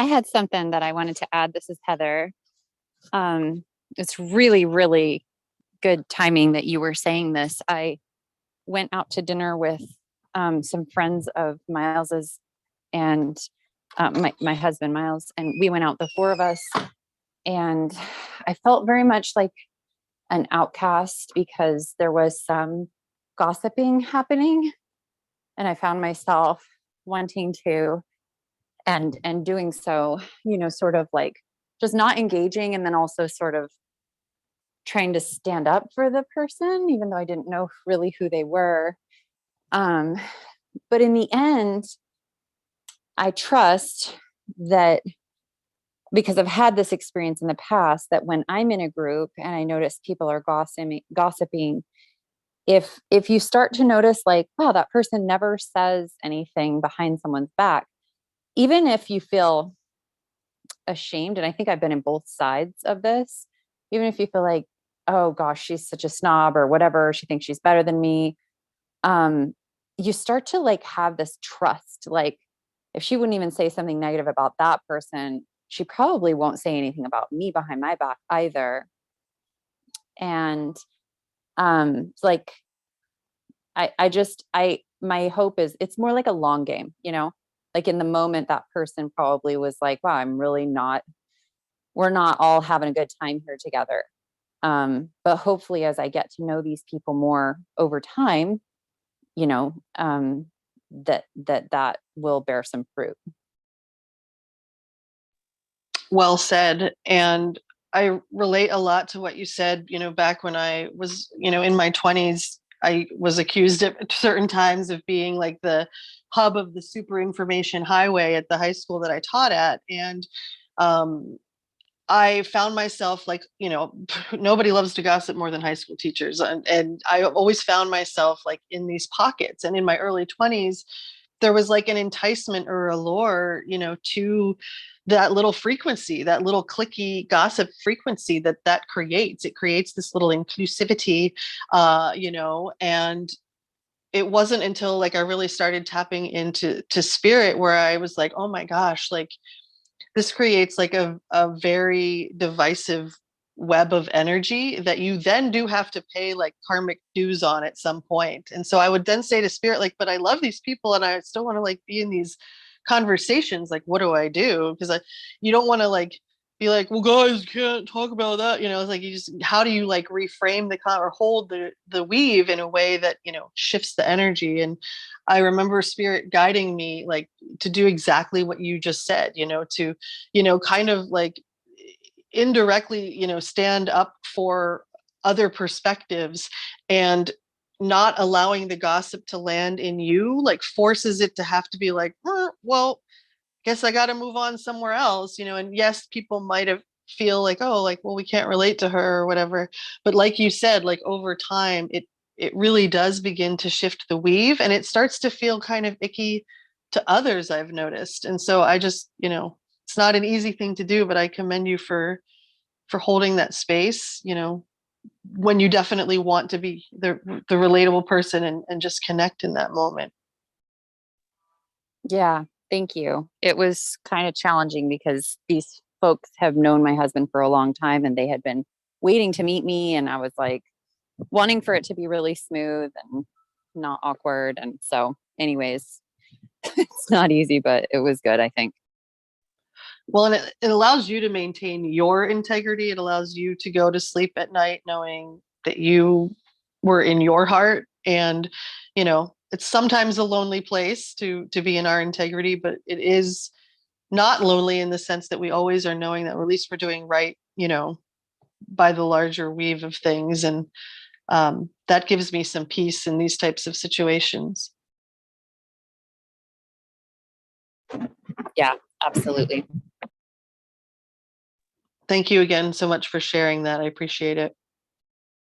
I had something that I wanted to add. This is Heather. It's really, really good timing that you were saying this. I went out to dinner with some friends of Miles's and my husband Miles, and we went out, the four of us, and I felt very much like an outcast because there was some gossiping happening, and I found myself wanting to and doing so, sort of like just not engaging, and then also sort of trying to stand up for the person, even though I didn't know really who they were. But in the end, I trust that, because I've had this experience in the past, that when I'm in a group and I notice people are gossiping, if you start to notice like, wow, that person never says anything behind someone's back, even if you feel ashamed, and I think I've been in both sides of this, even if you feel like, oh gosh, she's such a snob or whatever, she thinks she's better than me, you start to like have this trust, like if she wouldn't even say something negative about that person, she probably won't say anything about me behind my back either. And like my hope is it's more like a long game, like in the moment that person probably was like, wow, we're not all having a good time here together. But hopefully as I get to know these people more over time, that will bear some fruit. Well said. And I relate a lot to what you said, back when I was, in my 20s, I was accused at certain times of being like the hub of the super information highway at the high school that I taught at. And I found myself like, nobody loves to gossip more than high school teachers. And I always found myself like in these pockets. And in my early 20s, there was like an enticement or allure, to that little frequency, that little clicky gossip frequency that creates. It creates this little inclusivity, and it wasn't until like I really started tapping into spirit where I was like, oh my gosh, like this creates like a very divisive web of energy that you then do have to pay like karmic dues on at some point. And so I would then say to spirit, like, but I love these people and I still want to like be in these conversations. Like, what do I do? Because you don't want to like be like, well, guys, can't talk about that. It's like, how do you like reframe or hold the weave in a way that, shifts the energy? And I remember spirit guiding me like to do exactly what you just said, to, kind of like indirectly, stand up for other perspectives, and not allowing the gossip to land in you, like forces it to have to be like, well, guess I got to move on somewhere else, and yes, people might have feel like, oh, like, well, we can't relate to her or whatever. But like you said, like over time, it really does begin to shift the weave, and it starts to feel kind of icky to others, I've noticed. And so I just, it's not an easy thing to do, but I commend you for holding that space, when you definitely want to be the relatable person and just connect in that moment. Yeah, thank you. It was kind of challenging because these folks have known my husband for a long time and they had been waiting to meet me, and I was like wanting for it to be really smooth and not awkward. And so anyways, it's not easy, but it was good, I think. Well, and it allows you to maintain your integrity. It allows you to go to sleep at night knowing that you were in your heart. And, it's sometimes a lonely place to be in our integrity, but it is not lonely in the sense that we always are knowing that at least we're doing right, by the larger weave of things. And that gives me some peace in these types of situations. Yeah, absolutely. Thank you again so much for sharing that. I appreciate it.